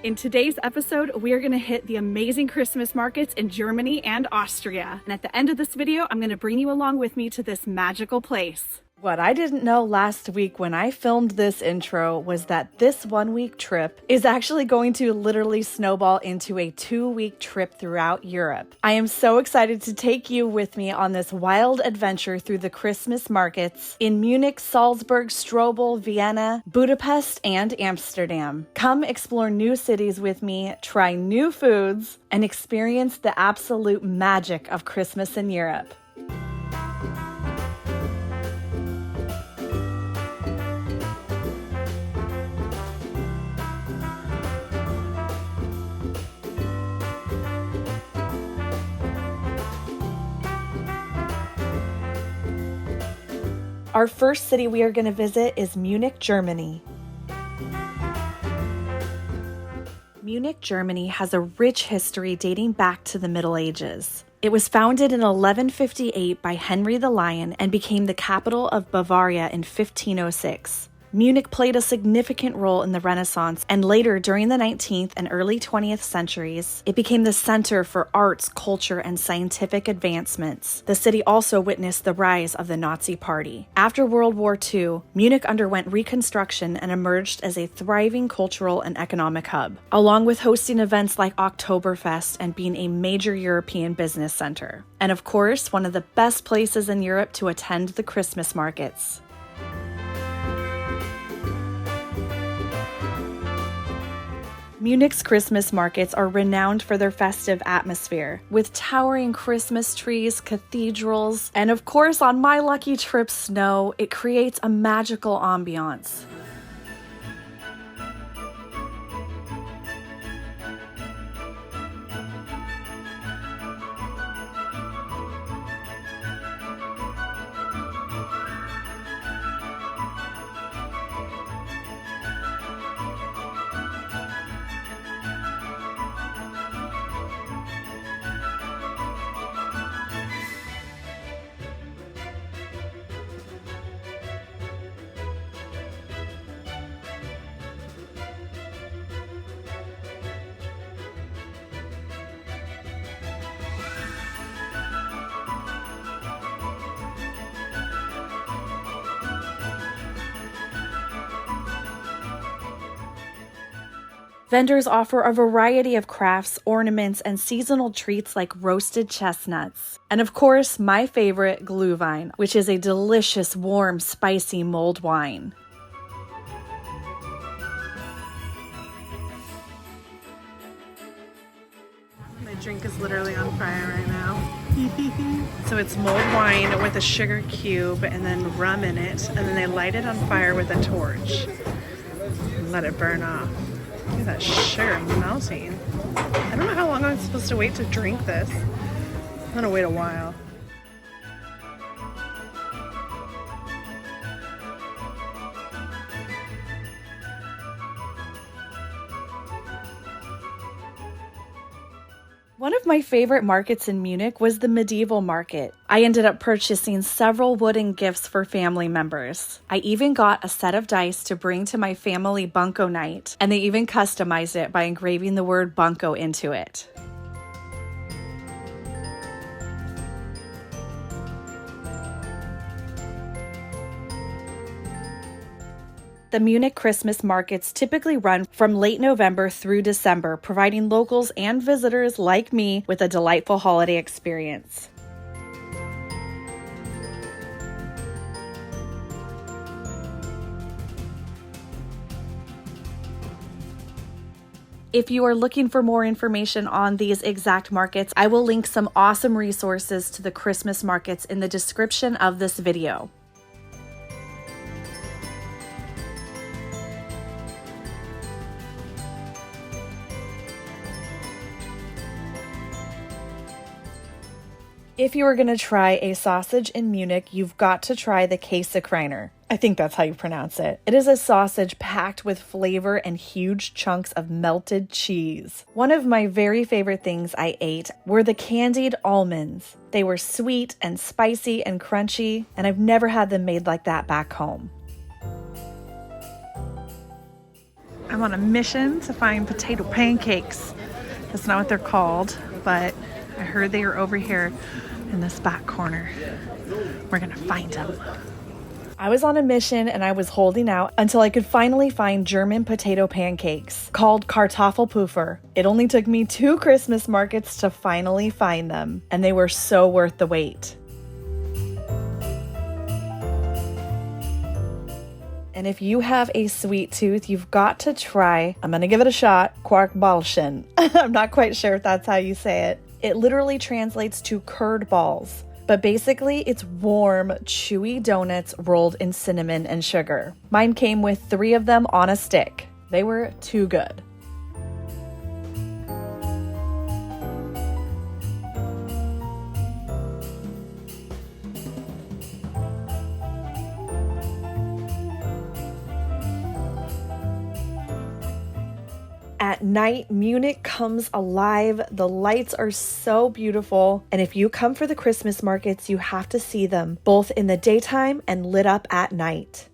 In today's episode, we are going to hit the amazing Christmas markets in Germany and Austria. And at the end of this video, I'm going to bring you along with me to this magical place. What I didn't know last week when I filmed this intro was that this 1 week trip is actually going to literally snowball into a 2-week trip throughout Europe. I am so excited to take you with me on this wild adventure through the Christmas markets in Munich, Salzburg, Strobl, Vienna, Budapest, and Amsterdam. Come explore new cities with me, try new foods, and experience the absolute magic of Christmas in Europe. Our first city we are going to visit is Munich, Germany. Munich, Germany has a rich history dating back to the Middle Ages. It was founded in 1158 by Henry the Lion and became the capital of Bavaria in 1506. Munich played a significant role in the Renaissance, and later during the 19th and early 20th centuries, it became the center for arts, culture, and scientific advancements. The city also witnessed the rise of the Nazi Party. After World War II, Munich underwent reconstruction and emerged as a thriving cultural and economic hub, along with hosting events like Oktoberfest and being a major European business center. And of course, one of the best places in Europe to attend the Christmas markets. Munich's Christmas markets are renowned for their festive atmosphere, with towering Christmas trees, cathedrals, and of course, on my lucky trip, snow. It creates a magical ambiance. Vendors offer a variety of crafts, ornaments, and seasonal treats like roasted chestnuts. And of course, my favorite, Glühwein, which is a delicious, warm, spicy mulled wine. My drink is literally on fire right now. So it's mulled wine with a sugar cube and then rum in it, and then they light it on fire with a torch and let it burn off. Look at that sugar melting. I don't know how long I'm supposed to wait to drink this. I'm gonna wait a while. One of my favorite markets in Munich was the medieval market. I ended up purchasing several wooden gifts for family members. I even got a set of dice to bring to my family bunco night, and they even customized it by engraving the word bunco into it. The Munich Christmas markets typically run from late November through December, providing locals and visitors like me with a delightful holiday experience. If you are looking for more information on these exact markets, I will link some awesome resources to the Christmas markets in the description of this video. If you are going to try a sausage in Munich, you've got to try the Käsekreiner. I think that's how you pronounce it. It is a sausage packed with flavor and huge chunks of melted cheese. One of my very favorite things I ate were the candied almonds. They were sweet and spicy and crunchy, and I've never had them made like that back home. I'm on a mission to find potato pancakes. That's not what they're called, but I heard they were over here in this back corner. We're gonna find them. I was on a mission and I was holding out until I could finally find German potato pancakes called Kartoffelpuffer. It only took me 2 Christmas markets to finally find them, and they were so worth the wait. And if you have a sweet tooth, you've got to try, I'm gonna give it a shot, Kwarkbalschen. I'm not quite sure if that's how you say it. It literally translates to curd balls. But basically, it's warm, chewy donuts rolled in cinnamon and sugar. Mine came with 3 of them on a stick. They were too good. At night, Munich comes alive. The lights are so beautiful. And if you come for the Christmas markets, you have to see them, both in the daytime and lit up at night.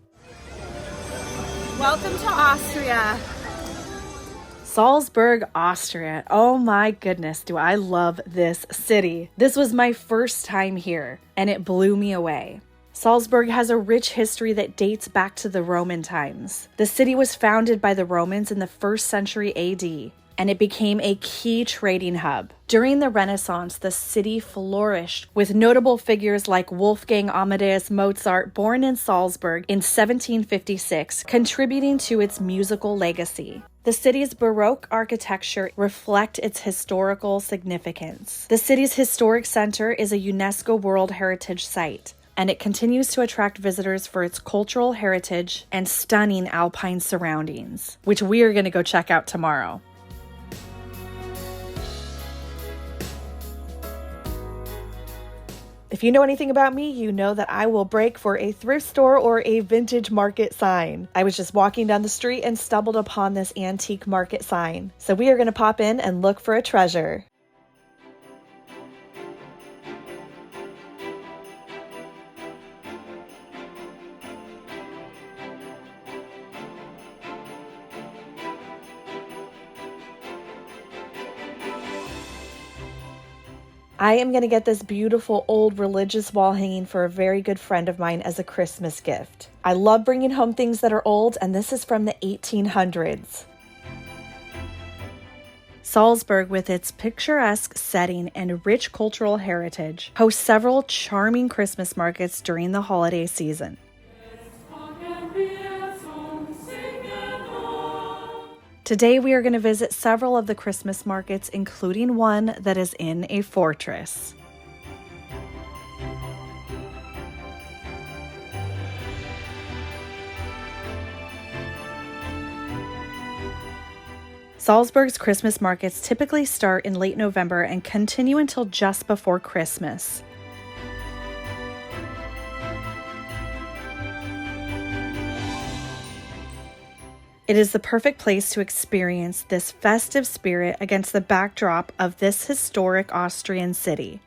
Welcome to Austria. Salzburg, Austria. Oh my goodness, do I love this city. This was my first time here, and it blew me away. Salzburg has a rich history that dates back to the Roman times. The city was founded by the Romans in the 1st century AD, and it became a key trading hub. During the Renaissance, the city flourished with notable figures like Wolfgang Amadeus Mozart, born in Salzburg in 1756, contributing to its musical legacy. The city's Baroque architecture reflects its historical significance. The city's historic center is a UNESCO World Heritage Site, and it continues to attract visitors for its cultural heritage and stunning alpine surroundings, which we are going to go check out tomorrow. If you know anything about me, you know that I will break for a thrift store or a vintage market sign. I was just walking down the street and stumbled upon this antique market sign. So we are going to pop in and look for a treasure. I am going to get this beautiful old religious wall hanging for a very good friend of mine as a Christmas gift. I love bringing home things that are old, and this is from the 1800s. Salzburg, with its picturesque setting and rich cultural heritage, hosts several charming Christmas markets during the holiday season. Today we are going to visit several of the Christmas markets, including one that is in a fortress. Salzburg's Christmas markets typically start in late November and continue until just before Christmas. It is the perfect place to experience this festive spirit against the backdrop of this historic Austrian city.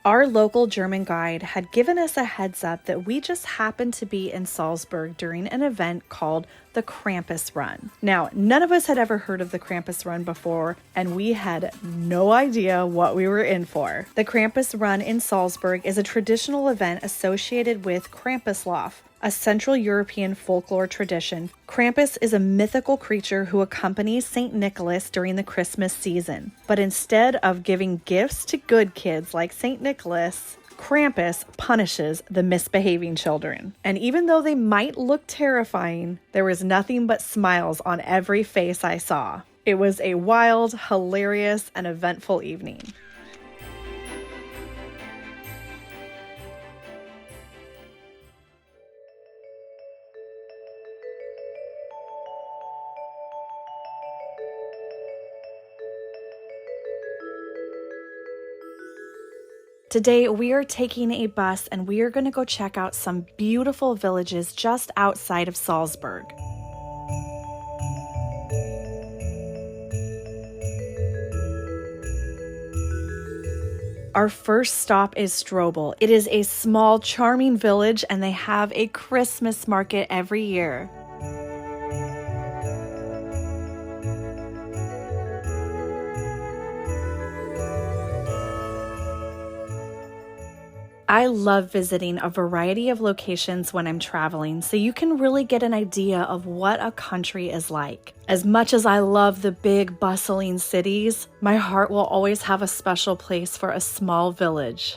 Our local German guide had given us a heads up that we just happened to be in Salzburg during an event called the Krampus Run. Now, none of us had ever heard of the Krampus Run before, and we had no idea what we were in for. The Krampus Run in Salzburg is a traditional event associated with Krampuslauf, a Central European folklore tradition. Krampus is a mythical creature who accompanies St. Nicholas during the Christmas season. But instead of giving gifts to good kids like St. Nicholas, Krampus punishes the misbehaving children. And even though they might look terrifying, there was nothing but smiles on every face I saw. It was a wild, hilarious, and eventful evening. Today, we are taking a bus and we are going to go check out some beautiful villages just outside of Salzburg. Our first stop is Strobl. It is a small, charming village and they have a Christmas market every year. I love visiting a variety of locations when I'm traveling, so you can really get an idea of what a country is like. As much as I love the big, bustling cities, my heart will always have a special place for a small village.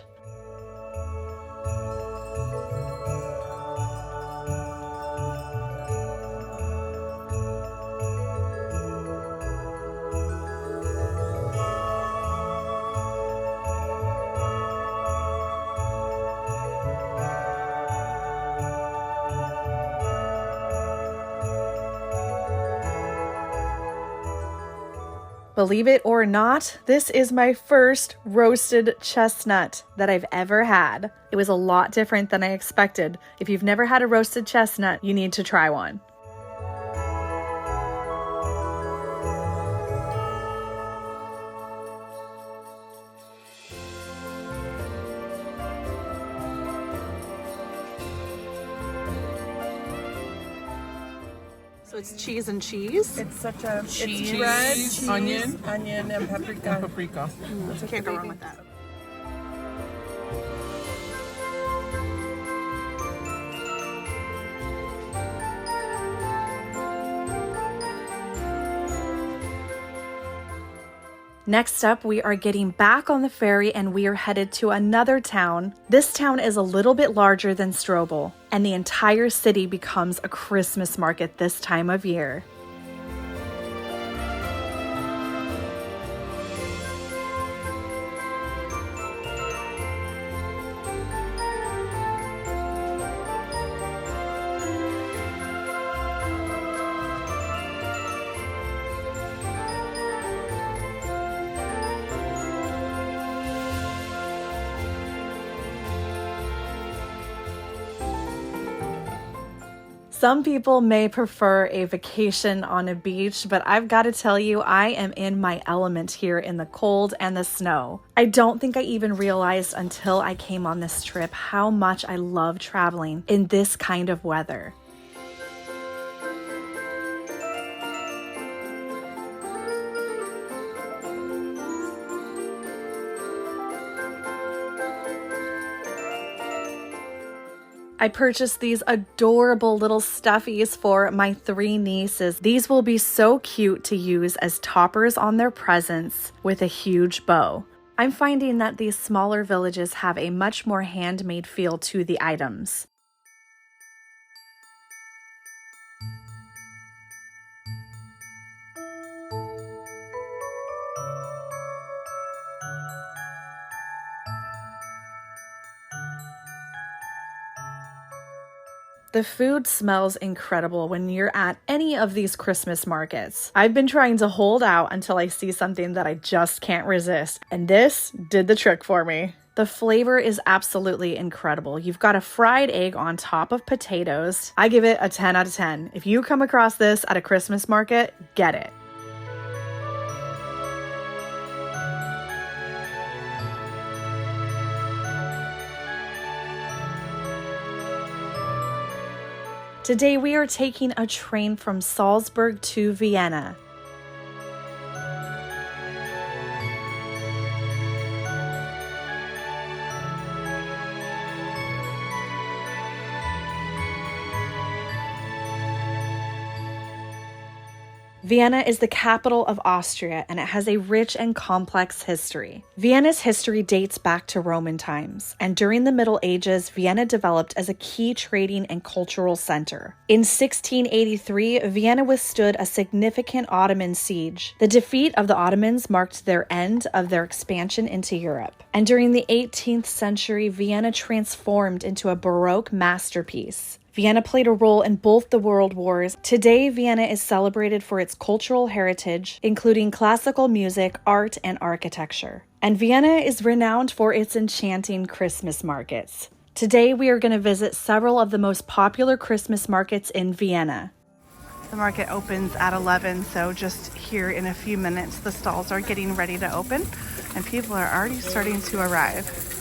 Believe it or not, this is my first roasted chestnut that I've ever had. It was a lot different than I expected. If you've never had a roasted chestnut, you need to try one. So it's cheese and cheese? It's such a Cheese, it's bread, cheese, onion, and paprika. and paprika. Can't go wrong with that. Next up, we are getting back on the ferry and we are headed to another town. This town is a little bit larger than Strobl, and the entire city becomes a Christmas market this time of year. Some people may prefer a vacation on a beach, but I've got to tell you, I am in my element here in the cold and the snow. I don't think I even realized until I came on this trip how much I love traveling in this kind of weather. I purchased these adorable little stuffies for my 3 nieces. These will be so cute to use as toppers on their presents with a huge bow. I'm finding that these smaller villages have a much more handmade feel to the items. The food smells incredible when you're at any of these Christmas markets. I've been trying to hold out until I see something that I just can't resist, and this did the trick for me. The flavor is absolutely incredible. You've got a fried egg on top of potatoes. I give it a 10 out of 10. If you come across this at a Christmas market, get it. Today we are taking a train from Salzburg to Vienna. Vienna is the capital of Austria, and it has a rich and complex history. Vienna's history dates back to Roman times, and during the Middle Ages, Vienna developed as a key trading and cultural center. In 1683, Vienna withstood a significant Ottoman siege. The defeat of the Ottomans marked their end of their expansion into Europe. And during the 18th century, Vienna transformed into a Baroque masterpiece. Vienna played a role in both the world wars. Today, Vienna is celebrated for its cultural heritage, including classical music, art, and architecture. And Vienna is renowned for its enchanting Christmas markets. Today, we are going to visit several of the most popular Christmas markets in Vienna. The market opens at 11, so just here in a few minutes, the stalls are getting ready to open, and people are already starting to arrive.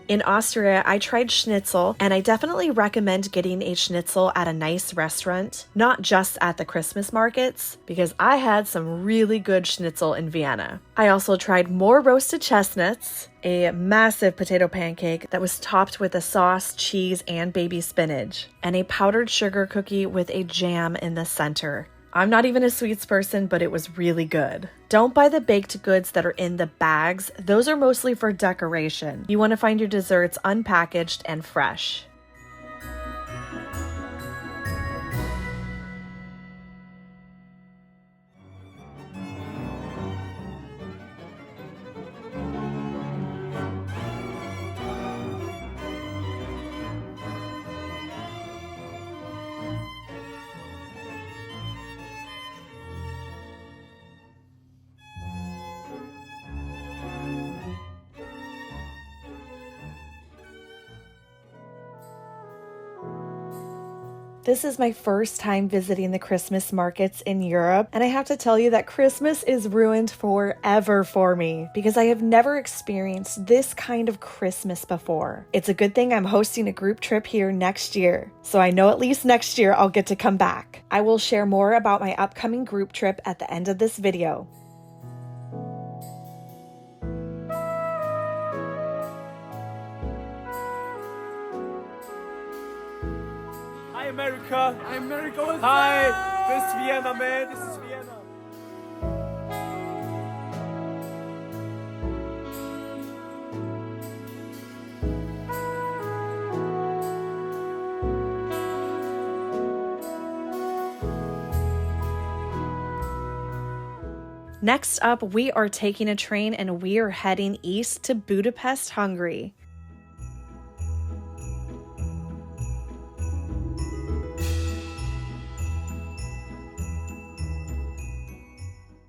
In Austria, I tried schnitzel, and I definitely recommend getting a schnitzel at a nice restaurant, not just at the Christmas markets, because I had some really good schnitzel in Vienna. I also tried more roasted chestnuts, a massive potato pancake that was topped with a sauce, cheese, and baby spinach, and a powdered sugar cookie with a jam in the center. I'm not even a sweets person, but it was really good. Don't buy the baked goods that are in the bags. Those are mostly for decoration. You want to find your desserts unpackaged and fresh. This is my first time visiting the Christmas markets in Europe, and I have to tell you that Christmas is ruined forever for me because I have never experienced this kind of Christmas before. It's a good thing I'm hosting a group trip here next year, so I know at least next year I'll get to come back. I will share more about my upcoming group trip at the end of this video. Hi America! Hi America! Hi! This is Vienna, man! This is Vienna! Next up, we are taking a train and we are heading east to Budapest, Hungary.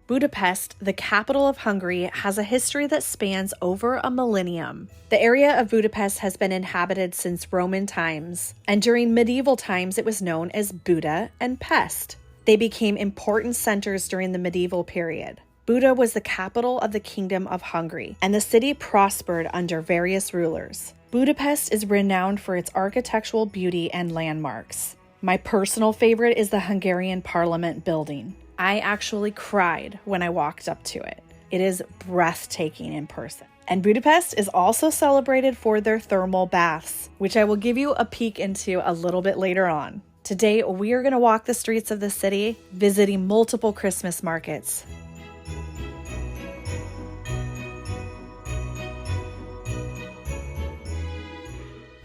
Budapest, the capital of Hungary, has a history that spans over a millennium. The area of Budapest has been inhabited since Roman times, and during medieval times it was known as Buda and Pest. They became important centers during the medieval period. Buda was the capital of the Kingdom of Hungary, and the city prospered under various rulers. Budapest is renowned for its architectural beauty and landmarks. My personal favorite is the Hungarian Parliament building. I actually cried when I walked up to it. It is breathtaking in person. And Budapest is also celebrated for their thermal baths, which I will give you a peek into a little bit later on. Today, we are going to walk the streets of the city, visiting multiple Christmas markets.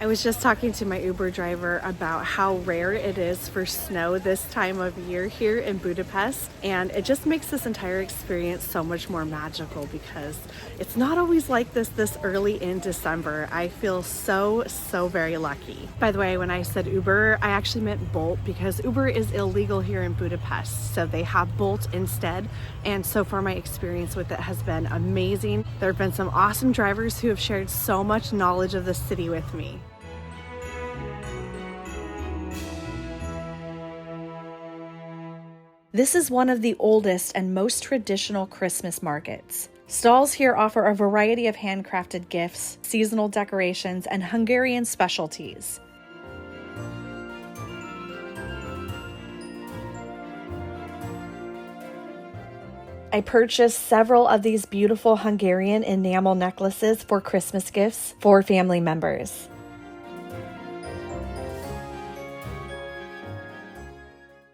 I was just talking to my Uber driver about how rare it is for snow this time of year here in Budapest, and it just makes this entire experience so much more magical because it's not always like this early in December. I feel so very lucky. By the way, when I said Uber, I actually meant Bolt because Uber is illegal here in Budapest, so they have Bolt instead, and so far my experience with it has been amazing. There have been some awesome drivers who have shared so much knowledge of the city with me. This is one of the oldest and most traditional Christmas markets. Stalls here offer a variety of handcrafted gifts, seasonal decorations, and Hungarian specialties. I purchased several of these beautiful Hungarian enamel necklaces for Christmas gifts for family members.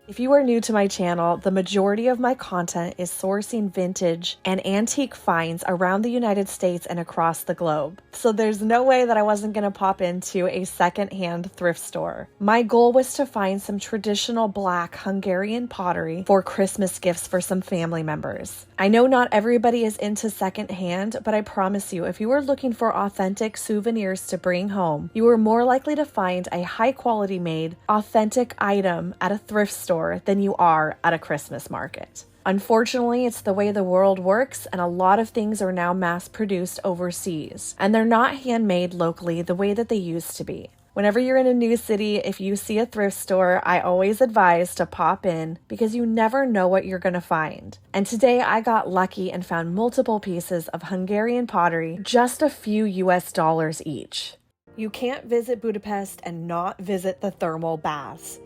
If you are new to my channel, the majority of my content is sourcing vintage and antique finds around the United States and across the globe. So there's no way that I wasn't going to pop into a secondhand thrift store. My goal was to find some traditional black Hungarian pottery for Christmas gifts for some family members. I know not everybody is into secondhand, but I promise you, if you are looking for authentic souvenirs to bring home, you are more likely to find a high quality made, authentic item at a thrift store than you are at a Christmas market. Unfortunately, it's the way the world works, and a lot of things are now mass-produced overseas, and they're not handmade locally the way that they used to be. Whenever you're in a new city, if you see a thrift store, I always advise to pop in because you never know what you're going to find. And today I got lucky and found multiple pieces of Hungarian pottery, just a few US dollars each. You can't visit Budapest and not visit the thermal baths.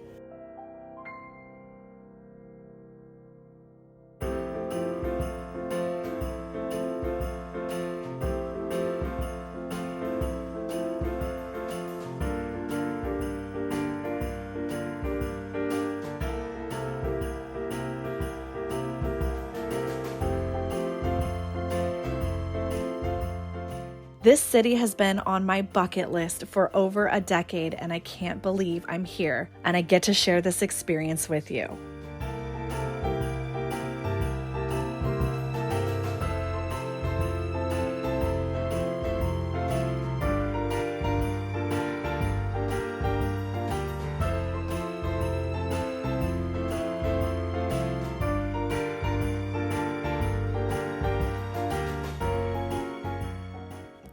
This city has been on my bucket list for over a decade, and I can't believe I'm here and I get to share this experience with you.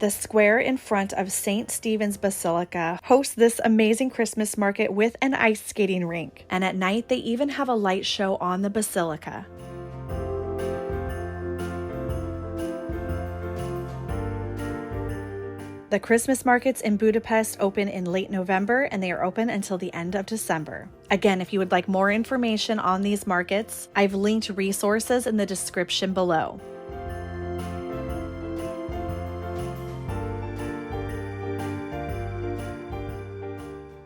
The square in front of St. Stephen's Basilica hosts this amazing Christmas market with an ice skating rink, and at night they even have a light show on the basilica. The Christmas markets in Budapest open in late November, and they are open until the end of December. Again, if you would like more information on these markets, I've linked resources in the description below.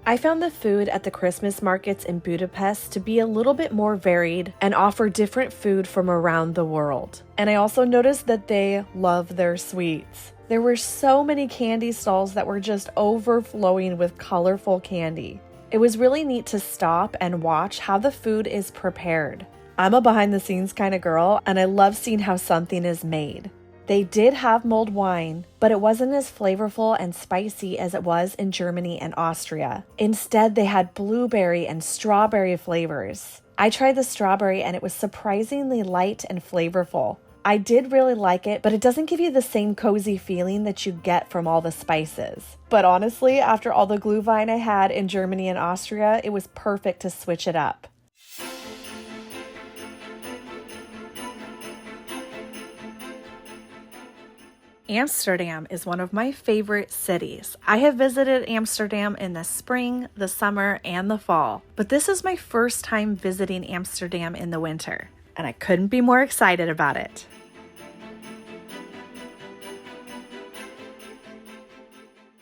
I found the food at the Christmas markets in Budapest to be a little bit more varied and offer different food from around the world. And I also noticed that they love their sweets. There were so many candy stalls that were just overflowing with colorful candy. It was really neat to stop and watch how the food is prepared. I'm a behind the scenes kind of girl, and I love seeing how something is made. They did have mulled wine, but it wasn't as flavorful and spicy as it was in Germany and Austria. Instead, they had blueberry and strawberry flavors. I tried the strawberry and it was surprisingly light and flavorful. I did really like it, but it doesn't give you the same cozy feeling that you get from all the spices. But honestly, after all the glühwein I had in Germany and Austria, it was perfect to switch it up. Amsterdam is one of my favorite cities. I have visited Amsterdam in the spring, the summer, and the fall, but this is my first time visiting Amsterdam in the winter, and I couldn't be more excited about it.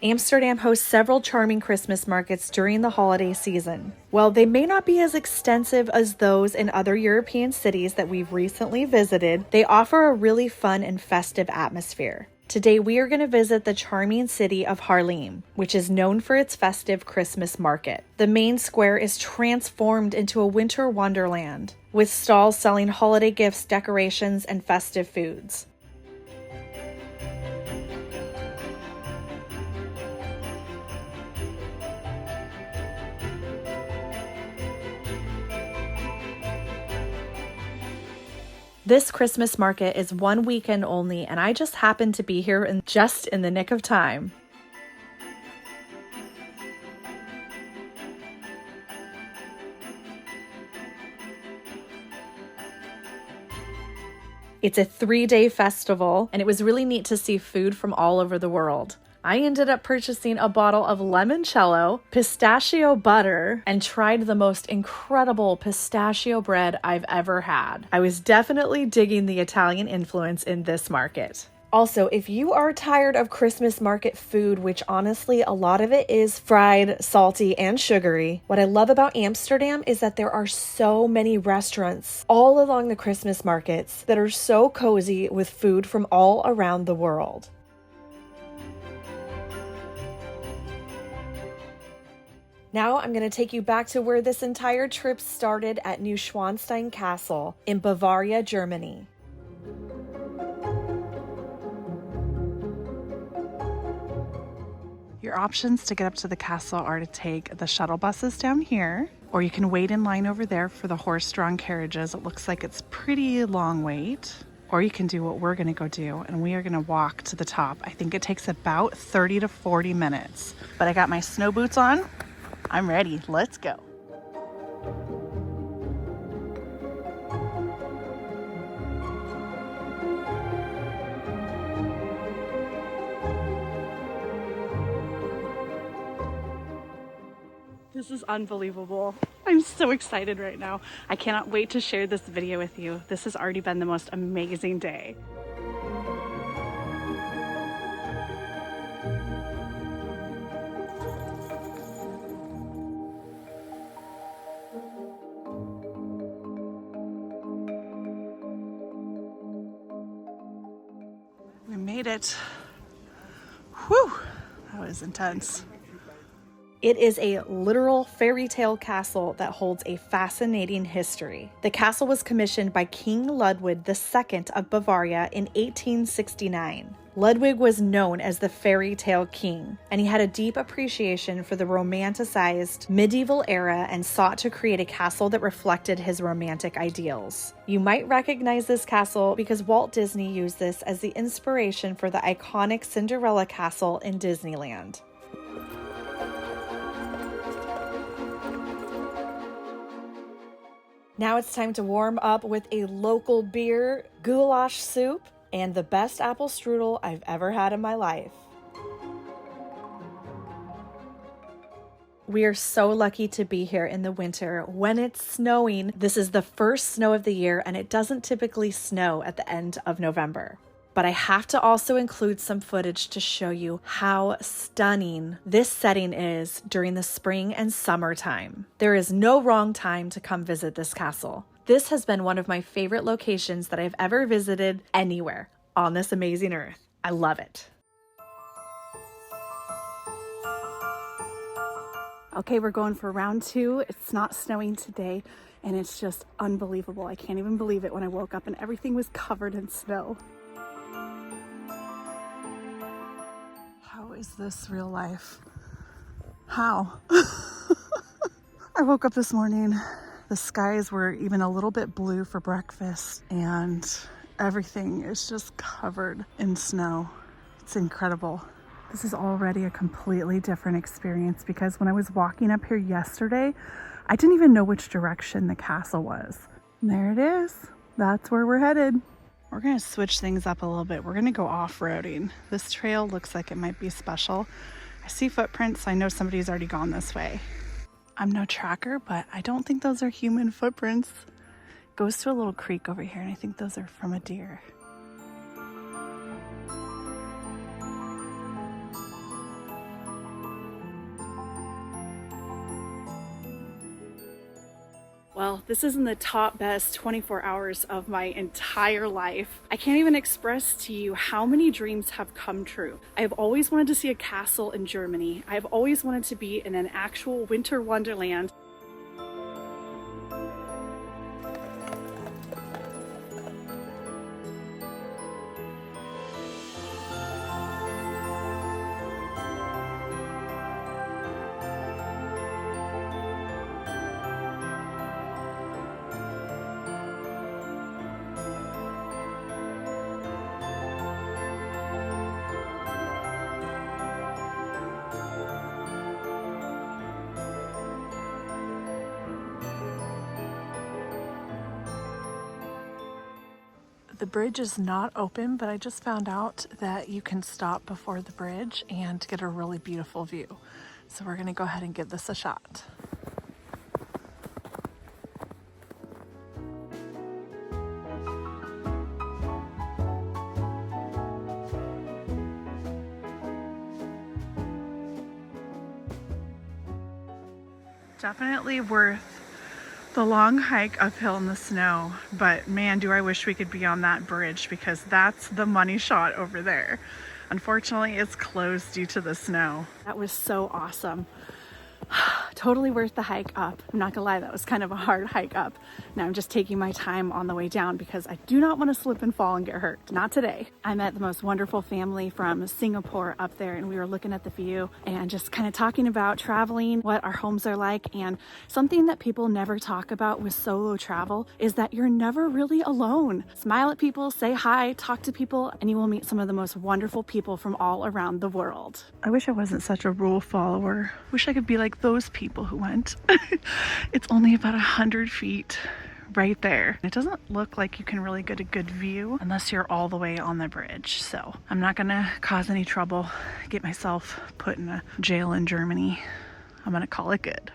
Amsterdam hosts several charming Christmas markets during the holiday season. While they may not be as extensive as those in other European cities that we've recently visited, they offer a really fun and festive atmosphere. Today we are going to visit the charming city of Haarlem, which is known for its festive Christmas market. The main square is transformed into a winter wonderland, with stalls selling holiday gifts, decorations, and festive foods. This Christmas market is one weekend only, and I just happened to be here just in the nick of time. It's a 3-day festival, and it was really neat to see food from all over the world. I ended up purchasing a bottle of limoncello, pistachio butter, and tried the most incredible pistachio bread I've ever had. I was definitely digging the Italian influence in this market. Also, if you are tired of Christmas market food, which honestly a lot of it is fried, salty, and sugary, what I love about Amsterdam is that there are so many restaurants all along the Christmas markets that are so cozy with food from all around the world. Now I'm going to take you back to where this entire trip started at Nueschwanstein Castle in Bavaria, Germany. Your options to get up to the castle are to take the shuttle buses down here, or you can wait in line over there for the horse-drawn carriages. It looks like it's pretty long wait. Or you can do what we're going to go do, and we are going to walk to the top. I think it takes about 30 to 40 minutes. But I got my snow boots on. I'm ready. Let's go. This is unbelievable. I'm so excited right now. I cannot wait to share this video with you. This has already been the most amazing day. We made it. Whew, that was intense. It is a literal fairy tale castle that holds a fascinating history. The castle was commissioned by King Ludwig II of Bavaria in 1869. Ludwig was known as the fairy tale king, and he had a deep appreciation for the romanticized medieval era and sought to create a castle that reflected his romantic ideals. You might recognize this castle because Walt Disney used this as the inspiration for the iconic Cinderella castle in Disneyland. Now it's time to warm up with a local beer, goulash soup, and the best apple strudel I've ever had in my life. We are so lucky to be here in the winter when it's snowing. This is the first snow of the year, and it doesn't typically snow at the end of November. But I have to also include some footage to show you how stunning this setting is during the spring and summertime. There is no wrong time to come visit this castle. This has been one of my favorite locations that I've ever visited anywhere on this amazing earth. I love it. Okay, we're going for round 2. It's not snowing today, and it's just unbelievable. I can't even believe it when I woke up and everything was covered in snow. How is this real life? How? I woke up this morning, the skies were even a little bit blue for breakfast, and everything is just covered in snow. It's incredible. This is already a completely different experience because when I was walking up here yesterday, I didn't even know which direction the castle was. And there it is. That's where we're headed. We're going to switch things up a little bit. We're going to go off-roading. This trail looks like it might be special. I see footprints. I know somebody's already gone this way. I'm no tracker, but I don't think those are human footprints. It goes to a little creek over here, and I think those are from a deer. Well, Well, this is in the top best 24 hours of my entire life. I can't even express to you how many dreams have come true. I have always wanted to see a castle in Germany. I have always wanted to be in an actual winter wonderland. The bridge is not open, but I just found out that you can stop before the bridge and get a really beautiful view. So we're gonna go ahead and give this a shot. Definitely worth the long hike uphill in the snow, but man, do I wish we could be on that bridge, because that's the money shot over there. Unfortunately, it's closed due to the snow. That was so awesome. Totally worth the hike up. I'm not gonna lie, that was kind of a hard hike up. Now I'm just taking my time on the way down because I do not want to slip and fall and get hurt. Not today. I met the most wonderful family from Singapore up there, and we were looking at the view and just kind of talking about traveling, what our homes are like. And something that people never talk about with solo travel is that you're never really alone. Smile at people, say hi, talk to people, and you will meet some of the most wonderful people from all around the world. I wish I wasn't such a rule follower. Wish I could be like those people who went. It's only about 100 feet right there. It doesn't look like you can really get a good view unless you're all the way on the bridge. So I'm not gonna cause any trouble, get myself put in a jail in Germany. I'm gonna call it good.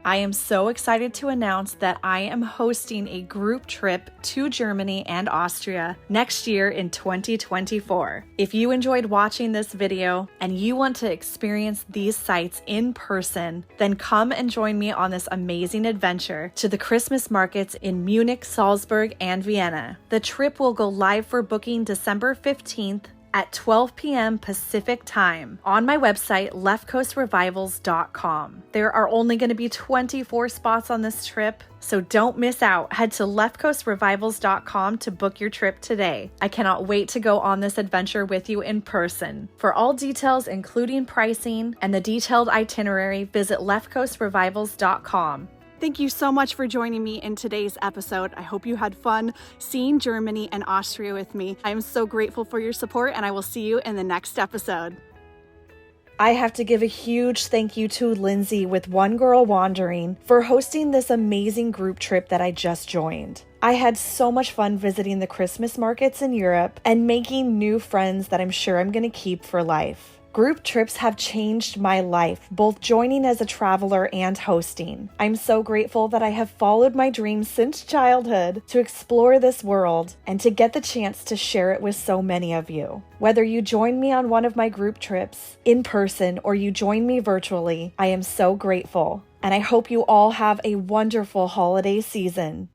I am so excited to announce that I am hosting a group trip to Germany and Austria next year in 2024. If you enjoyed watching this video and you want to experience these sites in person, then come and join me on this amazing adventure to the Christmas markets in Munich, Salzburg, and Vienna. The trip will go live for booking December 15th at 12 p.m. Pacific time on my website, leftcoastrevivals.com. There are only going to be 24 spots on this trip, so don't miss out. Head to leftcoastrevivals.com to book your trip today. I cannot wait to go on this adventure with you in person. For all details, including pricing and the detailed itinerary, visit leftcoastrevivals.com. Thank you so much for joining me in today's episode. I hope you had fun seeing Germany and Austria with me. I am so grateful for your support, and I will see you in the next episode. I have to give a huge thank you to Lindsay with One Girl Wandering for hosting this amazing group trip that I just joined. I had so much fun visiting the Christmas markets in Europe and making new friends that I'm sure I'm going to keep for life. Group trips have changed my life, both joining as a traveler and hosting. I'm so grateful that I have followed my dreams since childhood to explore this world and to get the chance to share it with so many of you. Whether you join me on one of my group trips in person or you join me virtually, I am so grateful. And I hope you all have a wonderful holiday season.